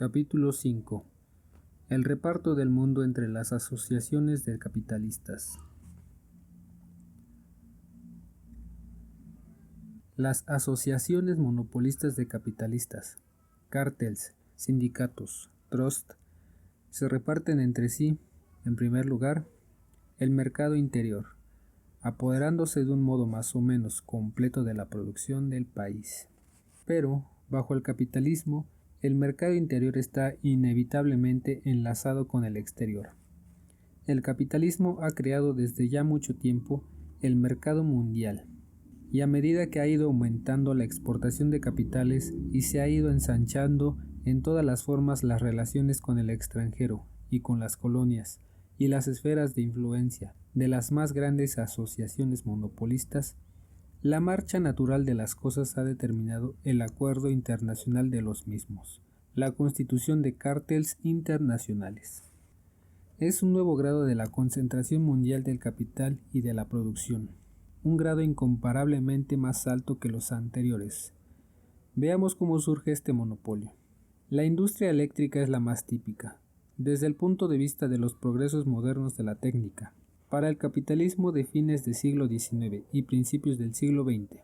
Capítulo 5. El reparto del mundo entre las asociaciones de capitalistas. Las asociaciones monopolistas de capitalistas, cárteles, sindicatos, trusts, se reparten entre sí, en primer lugar, el mercado interior, apoderándose de un modo más o menos completo de la producción del país. Pero, bajo el capitalismo, el mercado interior está inevitablemente enlazado con el exterior. El capitalismo ha creado desde ya mucho tiempo el mercado mundial, y a medida que ha ido aumentando la exportación de capitales y se ha ido ensanchando en todas las formas las relaciones con el extranjero y con las colonias y las esferas de influencia de las más grandes asociaciones monopolistas, la marcha natural de las cosas ha determinado el acuerdo internacional de los mismos, la constitución de cárteles internacionales. Es un nuevo grado de la concentración mundial del capital y de la producción, un grado incomparablemente más alto que los anteriores. Veamos cómo surge este monopolio. La industria eléctrica es la más típica, desde el punto de vista de los progresos modernos de la técnica, para el capitalismo de fines del siglo XIX y principios del siglo XX,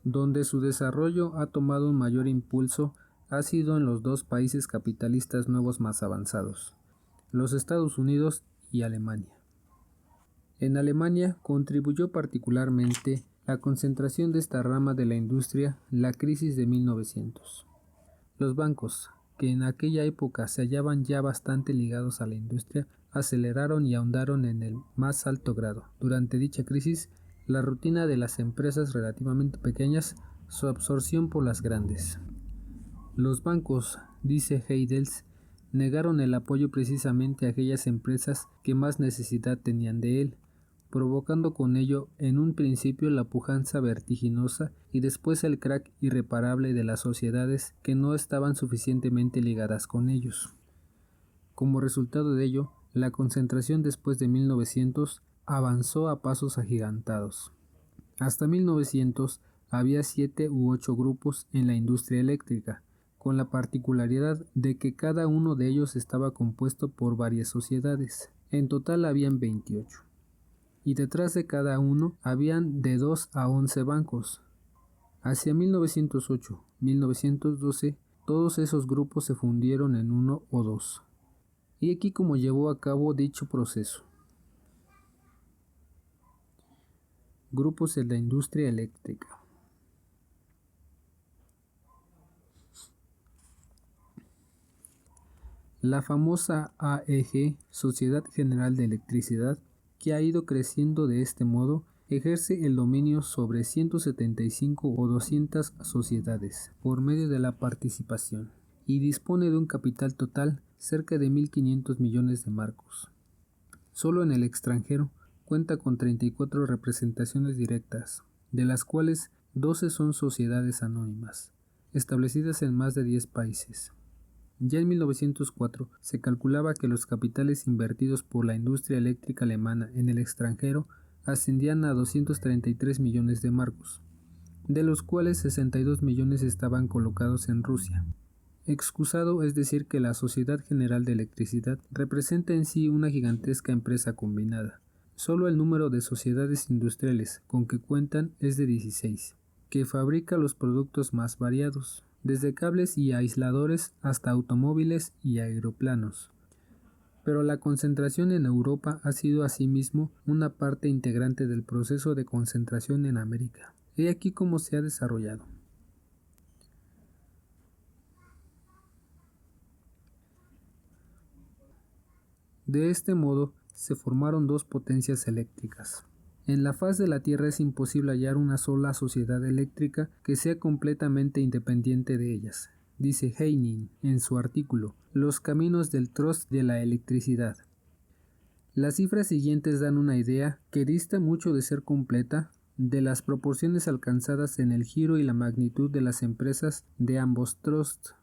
donde su desarrollo ha tomado un mayor impulso ha sido en los dos países capitalistas nuevos más avanzados, los Estados Unidos y Alemania. En Alemania contribuyó particularmente la concentración de esta rama de la industria, la crisis de 1900. Los bancos, que en aquella época se hallaban ya bastante ligados a la industria, aceleraron y ahondaron en el más alto grado, durante dicha crisis, la rutina de las empresas relativamente pequeñas, su absorción por las grandes. Los bancos, dice Heidels, negaron el apoyo precisamente a aquellas empresas que más necesidad tenían de él, provocando con ello en un principio la pujanza vertiginosa y después el crack irreparable de las sociedades que no estaban suficientemente ligadas con ellos. Como resultado de ello, la concentración después de 1900 avanzó a pasos agigantados. Hasta 1900 había 7 u 8 grupos en la industria eléctrica, con la particularidad de que cada uno de ellos estaba compuesto por varias sociedades. En total habían 28. Y detrás de cada uno habían de 2 a 11 bancos. Hacia 1908-1912, todos esos grupos se fundieron en uno o dos. Y aquí cómo llevó a cabo dicho proceso. Grupos en la industria eléctrica. La famosa AEG, Sociedad General de Electricidad, que ha ido creciendo de este modo, ejerce el dominio sobre 175 o 200 sociedades por medio de la participación y dispone de un capital total cerca de 1.500 millones de marcos. Solo en el extranjero cuenta con 34 representaciones directas, de las cuales 12 son sociedades anónimas, establecidas en más de 10 países. Ya en 1904 se calculaba que los capitales invertidos por la industria eléctrica alemana en el extranjero ascendían a 233 millones de marcos, de los cuales 62 millones estaban colocados en Rusia. Excusado es decir que la Sociedad General de Electricidad representa en sí una gigantesca empresa combinada. Solo el número de sociedades industriales con que cuentan es de 16, que fabrica los productos más variados, desde cables y aisladores hasta automóviles y aeroplanos. Pero la concentración en Europa ha sido asimismo una parte integrante del proceso de concentración en América. He aquí cómo se ha desarrollado. De este modo, se formaron dos potencias eléctricas. En la faz de la Tierra es imposible hallar una sola sociedad eléctrica que sea completamente independiente de ellas, dice Heining en su artículo Los caminos del trust de la electricidad. Las cifras siguientes dan una idea que dista mucho de ser completa de las proporciones alcanzadas en el giro y la magnitud de las empresas de ambos trusts.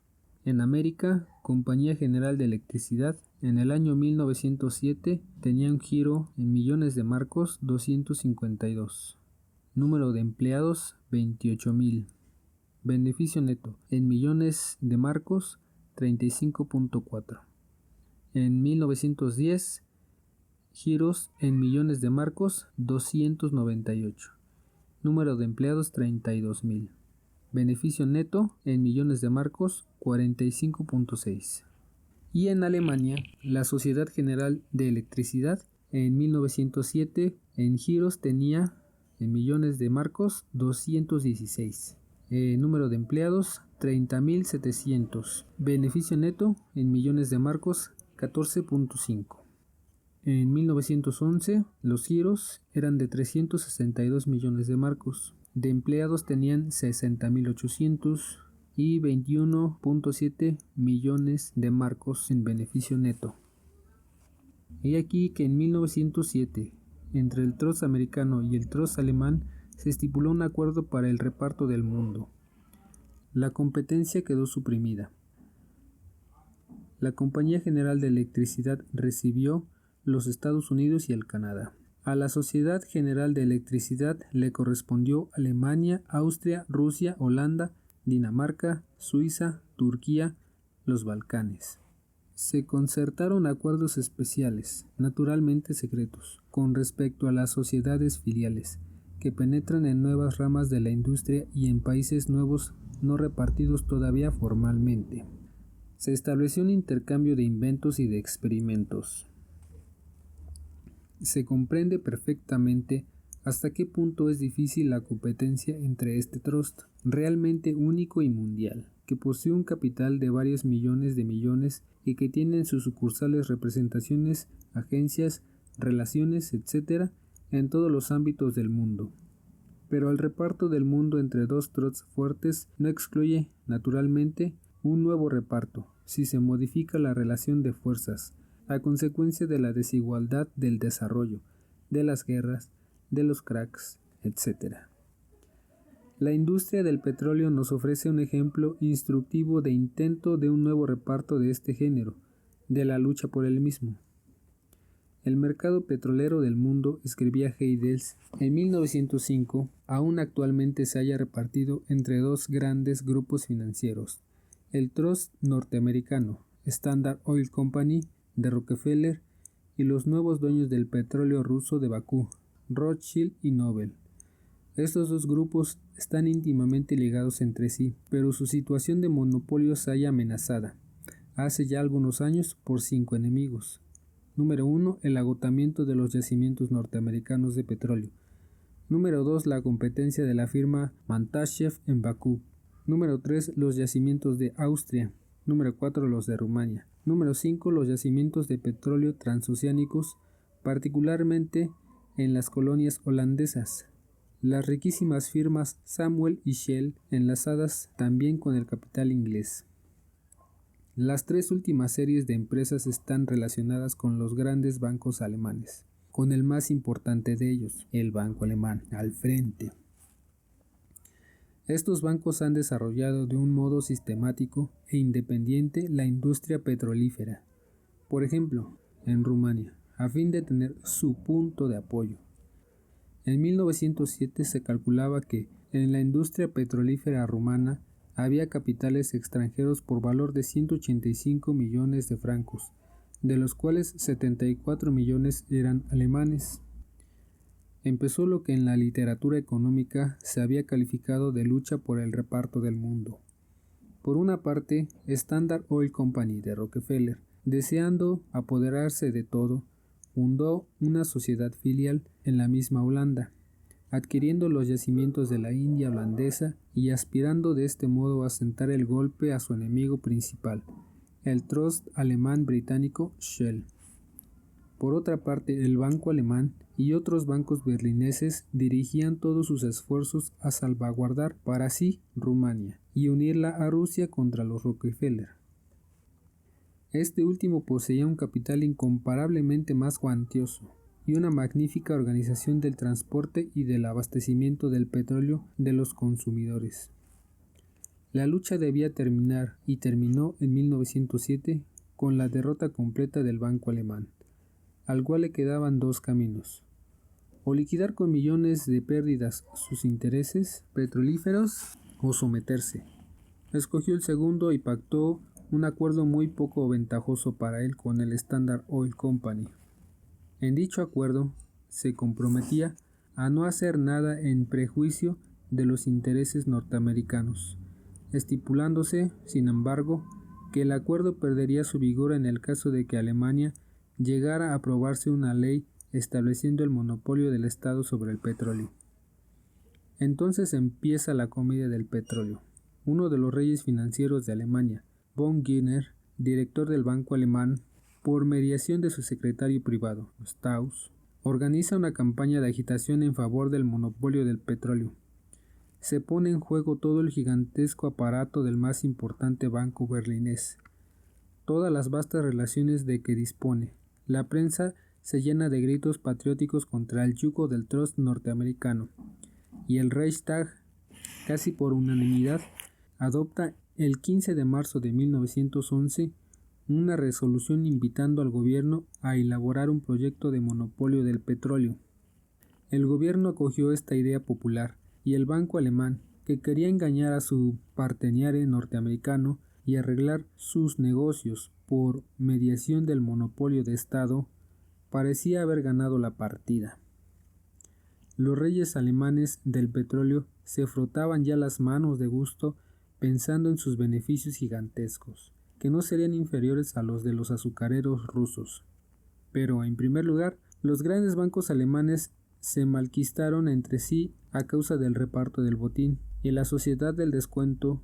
En América, Compañía General de Electricidad, en el año 1907 tenía un giro en millones de marcos 252. Número de empleados 28,000. Beneficio neto en millones de marcos 35.4. En 1910, giros en millones de marcos, 298. Número de empleados, 32.000. Beneficio neto en millones de marcos, 45.6. Y en Alemania, la Sociedad General de Electricidad en 1907 en giros tenía en millones de marcos 216. Número de empleados 30.700. Beneficio neto en millones de marcos 14.5. En 1911 los giros eran de 362 millones de marcos. De empleados tenían 60.800 y 21.7 millones de marcos en beneficio neto. Y aquí que en 1907, entre el Trost americano y el Trost alemán, se estipuló un acuerdo para el reparto del mundo. La competencia quedó suprimida. La Compañía General de Electricidad recibió los Estados Unidos y el Canadá. A la Sociedad General de Electricidad le correspondió Alemania, Austria, Rusia, Holanda, Dinamarca, Suiza, Turquía, los Balcanes. Se concertaron acuerdos especiales, naturalmente secretos, con respecto a las sociedades filiales, que penetran en nuevas ramas de la industria y en países nuevos no repartidos todavía formalmente. Se estableció un intercambio de inventos y de experimentos. Se comprende perfectamente hasta qué punto es difícil la competencia entre este trust, realmente único y mundial, que posee un capital de varios millones de millones y que tiene en sus sucursales representaciones, agencias, relaciones, etc., en todos los ámbitos del mundo. Pero el reparto del mundo entre dos trusts fuertes no excluye, naturalmente, un nuevo reparto, si se modifica la relación de fuerzas, a consecuencia de la desigualdad del desarrollo, de las guerras, de los cracks, etc. La industria del petróleo nos ofrece un ejemplo instructivo de intento de un nuevo reparto de este género, de la lucha por el mismo. El mercado petrolero del mundo, escribía Heidels en 1905, aún actualmente se haya repartido entre dos grandes grupos financieros, el Trust norteamericano, Standard Oil Company, de Rockefeller, y los nuevos dueños del petróleo ruso de Bakú, Rothschild y Nobel. Estos dos grupos están íntimamente ligados entre sí, pero su situación de monopolio se halla amenazada, hace ya algunos años, por 5 enemigos. Número 1. El agotamiento de los yacimientos norteamericanos de petróleo. Número 2. La competencia de la firma Mantashev en Bakú. Número 3. Los yacimientos de Austria. Número 4. Los de Rumania. Número 5. Los yacimientos de petróleo transoceánicos, particularmente en las colonias holandesas. Las riquísimas firmas Samuel y Shell, enlazadas también con el capital inglés. Las tres últimas series de empresas están relacionadas con los grandes bancos alemanes, con el más importante de ellos, el Banco Alemán, al frente. Estos bancos han desarrollado de un modo sistemático e independiente la industria petrolífera, por ejemplo, en Rumania, a fin de tener su punto de apoyo. En 1907 se calculaba que en la industria petrolífera rumana había capitales extranjeros por valor de 185 millones de francos, de los cuales 74 millones eran alemanes. Empezó lo que en la literatura económica se había calificado de lucha por el reparto del mundo. Por una parte, Standard Oil Company de Rockefeller, deseando apoderarse de todo, fundó una sociedad filial en la misma Holanda, adquiriendo los yacimientos de la India holandesa y aspirando de este modo a asentar el golpe a su enemigo principal, el Trust alemán británico Shell. Por otra parte, el Banco Alemán y otros bancos berlineses dirigían todos sus esfuerzos a salvaguardar para sí Rumania y unirla a Rusia contra los Rockefeller. Este último poseía un capital incomparablemente más cuantioso y una magnífica organización del transporte y del abastecimiento del petróleo de los consumidores. La lucha debía terminar y terminó en 1907 con la derrota completa del Banco Alemán, al cual le quedaban dos caminos: o liquidar con millones de pérdidas sus intereses petrolíferos o someterse. Escogió el segundo y pactó un acuerdo muy poco ventajoso para él con el Standard Oil Company. En dicho acuerdo se comprometía a no hacer nada en prejuicio de los intereses norteamericanos, estipulándose, sin embargo, que el acuerdo perdería su vigor en el caso de que Alemania llegara a aprobarse una ley estableciendo el monopolio del Estado sobre el petróleo. Entonces empieza la comedia del petróleo. Uno de los reyes financieros de Alemania, von Gürner, director del Banco Alemán, por mediación de su secretario privado, Strauss, organiza una campaña de agitación en favor del monopolio del petróleo. Se pone en juego todo el gigantesco aparato del más importante banco berlinés, todas las vastas relaciones de que dispone. La prensa se llena de gritos patrióticos contra el yugo del trust norteamericano, y el Reichstag, casi por unanimidad, adopta el 15 de marzo de 1911 una resolución invitando al gobierno a elaborar un proyecto de monopolio del petróleo. El gobierno acogió esta idea popular y el banco alemán, que quería engañar a su partenaire norteamericano y arreglar sus negocios por mediación del monopolio de Estado, parecía haber ganado la partida. Los reyes alemanes del petróleo se frotaban ya las manos de gusto pensando en sus beneficios gigantescos, que no serían inferiores a los de los azucareros rusos. Pero, en primer lugar, los grandes bancos alemanes se malquistaron entre sí a causa del reparto del botín, y la sociedad del descuento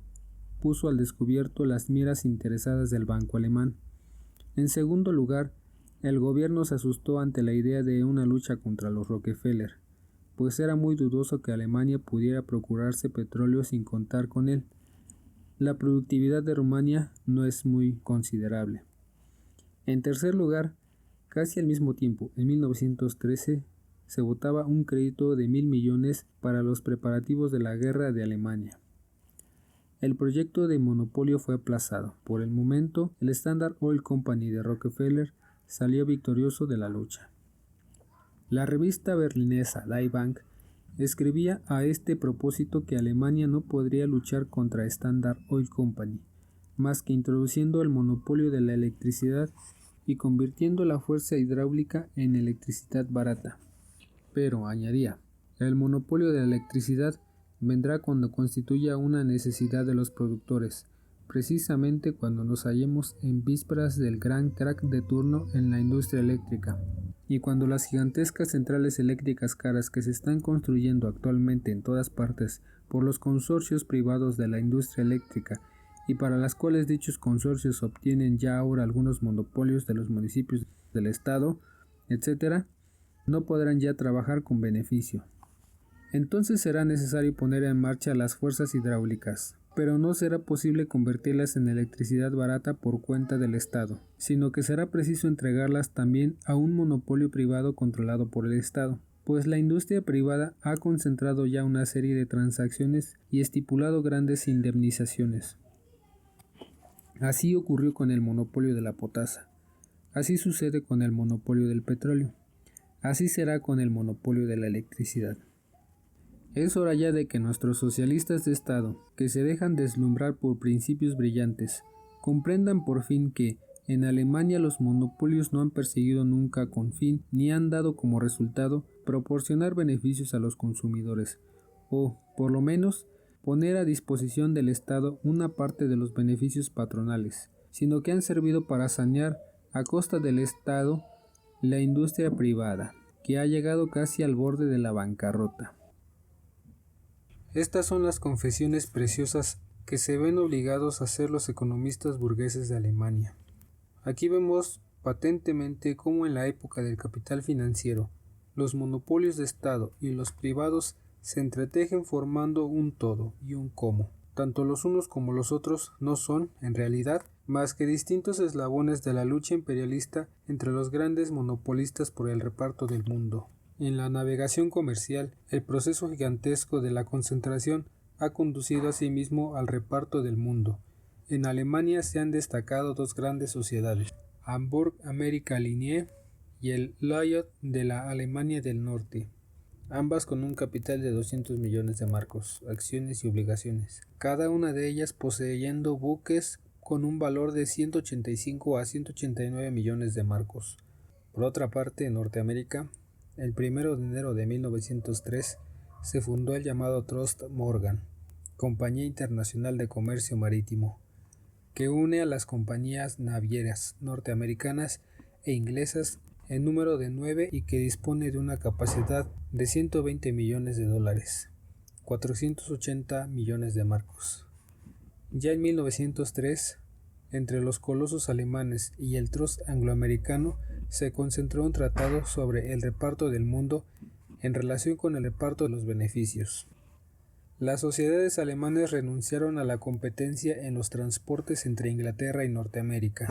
puso al descubierto las miras interesadas del banco alemán. En segundo lugar, el gobierno se asustó ante la idea de una lucha contra los Rockefeller, pues era muy dudoso que Alemania pudiera procurarse petróleo sin contar con él. La productividad de Rumania no es muy considerable. En tercer lugar, casi al mismo tiempo, en 1913, se votaba un crédito de 1.000 millones para los preparativos de la guerra de Alemania. El proyecto de monopolio fue aplazado. Por el momento, el Standard Oil Company de Rockefeller salió victorioso de la lucha. La revista berlinesa Die Bank escribía a este propósito que Alemania no podría luchar contra Standard Oil Company, más que introduciendo el monopolio de la electricidad y convirtiendo la fuerza hidráulica en electricidad barata. Pero, añadía, el monopolio de la electricidad vendrá cuando constituya una necesidad de los productores, precisamente cuando nos hallemos en vísperas del gran crack de turno en la industria eléctrica, y cuando las gigantescas centrales eléctricas caras que se están construyendo actualmente en todas partes por los consorcios privados de la industria eléctrica y para las cuales dichos consorcios obtienen ya ahora algunos monopolios de los municipios del Estado, etc., no podrán ya trabajar con beneficio. Entonces será necesario poner en marcha las fuerzas hidráulicas, pero no será posible convertirlas en electricidad barata por cuenta del Estado, sino que será preciso entregarlas también a un monopolio privado controlado por el Estado, pues la industria privada ha concentrado ya una serie de transacciones y estipulado grandes indemnizaciones. Así ocurrió con el monopolio de la potasa, así sucede con el monopolio del petróleo, así será con el monopolio de la electricidad. Es hora ya de que nuestros socialistas de Estado, que se dejan deslumbrar por principios brillantes, comprendan por fin que, en Alemania los monopolios no han perseguido nunca con fin ni han dado como resultado proporcionar beneficios a los consumidores, o, por lo menos, poner a disposición del Estado una parte de los beneficios patronales, sino que han servido para sanear, a costa del Estado, la industria privada, que ha llegado casi al borde de la bancarrota. Estas son las confesiones preciosas que se ven obligados a hacer los economistas burgueses de Alemania. Aquí vemos patentemente cómo en la época del capital financiero, los monopolios de Estado y los privados se entretejen formando un todo y un cómo. Tanto los unos como los otros no son, en realidad, más que distintos eslabones de la lucha imperialista entre los grandes monopolistas por el reparto del mundo. En la navegación comercial, el proceso gigantesco de la concentración ha conducido asimismo al reparto del mundo. En Alemania se han destacado dos grandes sociedades, Hamburg America Linie y el Lloyd de la Alemania del Norte, ambas con un capital de 200 millones de marcos, acciones y obligaciones, cada una de ellas poseyendo buques con un valor de 185 a 189 millones de marcos. Por otra parte, en Norteamérica, el 1 de enero de 1903 se fundó el llamado Trust Morgan, Compañía Internacional de Comercio Marítimo, que une a las compañías navieras norteamericanas e inglesas en número de 9 y que dispone de una capacidad de 120 millones de dólares, 480 millones de marcos. Ya en 1903, entre los colosos alemanes y el Trust angloamericano se concentró un tratado sobre el reparto del mundo en relación con el reparto de los beneficios. Las sociedades alemanas renunciaron a la competencia en los transportes entre Inglaterra y Norteamérica.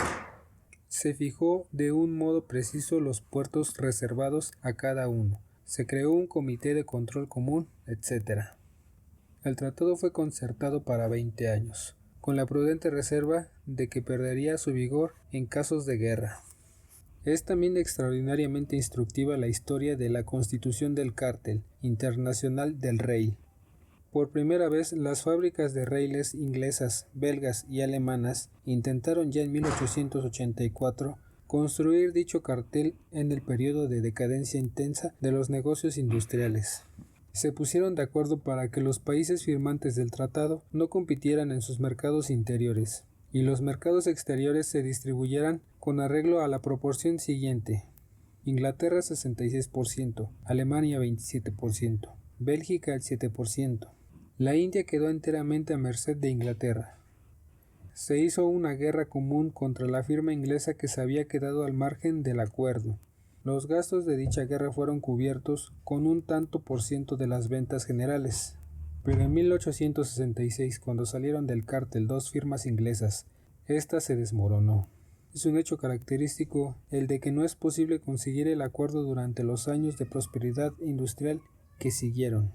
Se fijó de un modo preciso los puertos reservados a cada uno. Se creó un comité de control común, etc. El tratado fue concertado para 20 años, con la prudente reserva de que perdería su vigor en casos de guerra. Es también extraordinariamente instructiva la historia de la constitución del Cártel Internacional del Rail. Por primera vez, las fábricas de raíles inglesas, belgas y alemanas intentaron ya en 1884 construir dicho cartel en el periodo de decadencia intensa de los negocios industriales. Se pusieron de acuerdo para que los países firmantes del tratado no compitieran en sus mercados interiores, y los mercados exteriores se distribuyeran con arreglo a la proporción siguiente: Inglaterra 66%, Alemania 27%, Bélgica el 7%. La India quedó enteramente a merced de Inglaterra. Se hizo una guerra común contra la firma inglesa que se había quedado al margen del acuerdo. Los gastos de dicha guerra fueron cubiertos con un tanto por ciento de las ventas generales. Pero en 1866, cuando salieron del cártel dos firmas inglesas, esta se desmoronó. Es un hecho característico el de que no es posible conseguir el acuerdo durante los años de prosperidad industrial que siguieron.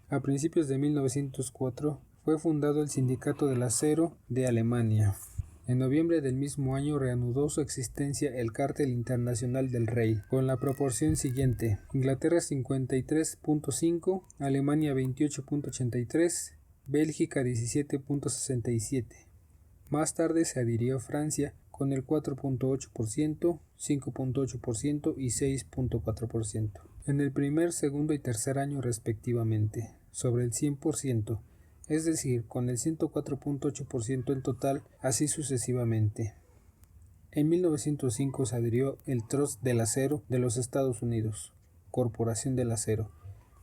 A principios de 1904 fue fundado el Sindicato del Acero de Alemania. En noviembre del mismo año reanudó su existencia el Cártel Internacional del Rail, con la proporción siguiente: Inglaterra 53.5, Alemania 28.83, Bélgica 17.67. Más tarde se adhirió Francia con el 4.8%, 5.8% y 6.4%. En el primer, segundo y tercer año respectivamente, sobre el 100%, es decir, con el 104.8% en total, así sucesivamente. En 1905 se adhirió el Trust del Acero de los Estados Unidos, Corporación del Acero,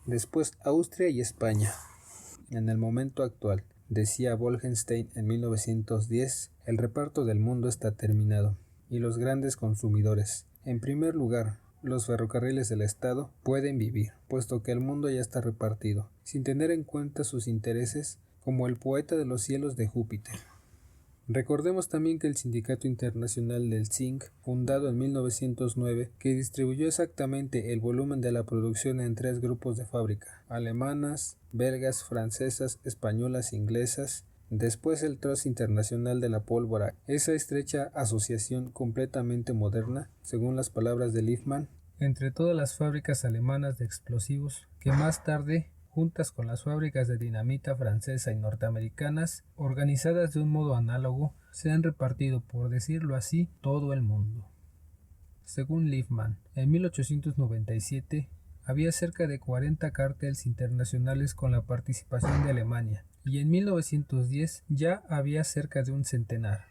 después Austria y España. En el momento actual, decía Bolkestein en 1910, el reparto del mundo está terminado, y los grandes consumidores, en primer lugar, los ferrocarriles del Estado, pueden vivir, puesto que el mundo ya está repartido, sin tener en cuenta sus intereses, como el poeta de los cielos de Júpiter. Recordemos también que el Sindicato Internacional del Zinc, fundado en 1909, que distribuyó exactamente el volumen de la producción en 3 grupos de fábrica: alemanas, belgas, francesas, españolas, inglesas. Después el Trust Internacional de la Pólvora, esa estrecha asociación completamente moderna, según las palabras de Liefman, entre todas las fábricas alemanas de explosivos, que más tarde, juntas con las fábricas de dinamita francesa y norteamericanas, organizadas de un modo análogo, se han repartido, por decirlo así, todo el mundo. Según Liefman, en 1897 había cerca de 40 cárteles internacionales con la participación de Alemania, y en 1910 ya había cerca de un centenar.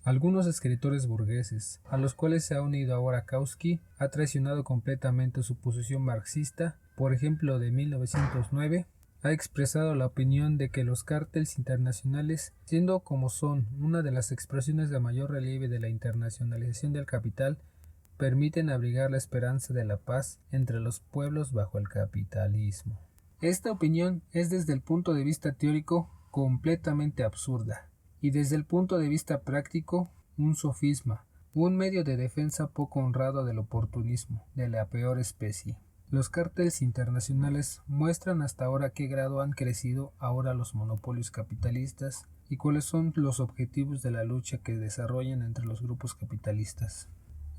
Algunos escritores burgueses, a los cuales se ha unido ahora Kautsky, ha traicionado completamente su posición marxista. Por ejemplo, de 1909, ha expresado la opinión de que los cárteles internacionales, siendo como son una de las expresiones de mayor relieve de la internacionalización del capital, permiten abrigar la esperanza de la paz entre los pueblos bajo el capitalismo. Esta opinión es desde el punto de vista teórico completamente absurda, y desde el punto de vista práctico un sofisma, un medio de defensa poco honrado del oportunismo de la peor especie. Los cárteles internacionales muestran hasta ahora qué grado han crecido ahora los monopolios capitalistas y cuáles son los objetivos de la lucha que desarrollan entre los grupos capitalistas.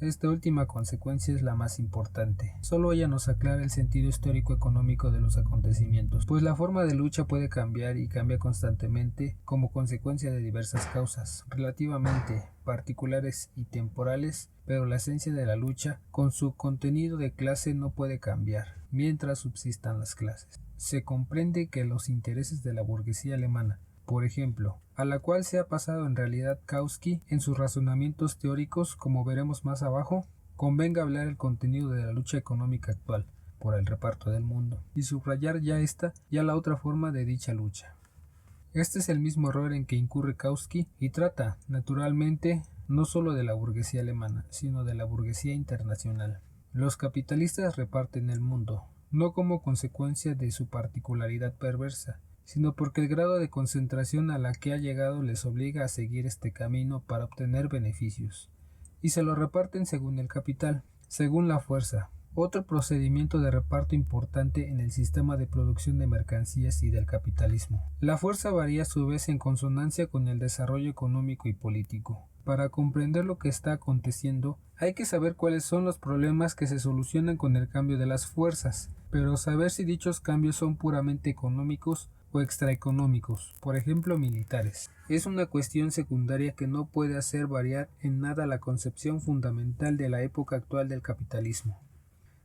Esta última consecuencia es la más importante. Solo ella nos aclara el sentido histórico-económico de los acontecimientos, pues la forma de lucha puede cambiar y cambia constantemente como consecuencia de diversas causas, relativamente particulares y temporales, pero la esencia de la lucha, con su contenido de clase, no puede cambiar, mientras subsistan las clases. Se comprende que los intereses de la burguesía alemana, por ejemplo, a la cual se ha pasado en realidad Kautsky en sus razonamientos teóricos, como veremos más abajo, convenga hablar el contenido de la lucha económica actual por el reparto del mundo y subrayar ya la otra forma de dicha lucha. Este es el mismo error en que incurre Kautsky y trata, naturalmente, no solo de la burguesía alemana, sino de la burguesía internacional. Los capitalistas reparten el mundo, no como consecuencia de su particularidad perversa, sino porque el grado de concentración a la que ha llegado les obliga a seguir este camino para obtener beneficios, y se lo reparten según el capital, según la fuerza, otro procedimiento de reparto importante en el sistema de producción de mercancías y del capitalismo. La fuerza varía a su vez en consonancia con el desarrollo económico y político. Para comprender lo que está aconteciendo, hay que saber cuáles son los problemas que se solucionan con el cambio de las fuerzas, pero saber si dichos cambios son puramente económicos o extraeconómicos, por ejemplo militares, es una cuestión secundaria que no puede hacer variar en nada la concepción fundamental de la época actual del capitalismo.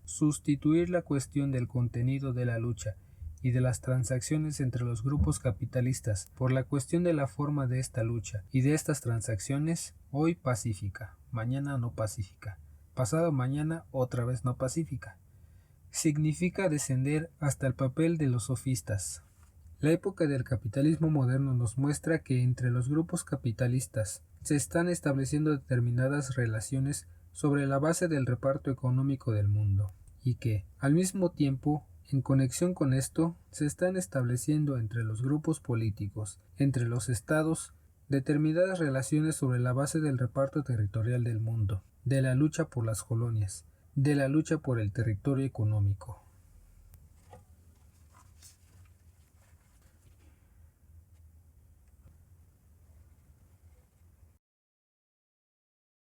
Sustituir la cuestión del contenido de la lucha y de las transacciones entre los grupos capitalistas por la cuestión de la forma de esta lucha y de estas transacciones, hoy pacífica, mañana no pacífica, pasado mañana otra vez no pacífica, significa descender hasta el papel de los sofistas. La época del capitalismo moderno nos muestra que entre los grupos capitalistas se están estableciendo determinadas relaciones sobre la base del reparto económico del mundo, y que, al mismo tiempo, en conexión con esto, se están estableciendo entre los grupos políticos, entre los estados, determinadas relaciones sobre la base del reparto territorial del mundo, de la lucha por las colonias, de la lucha por el territorio económico.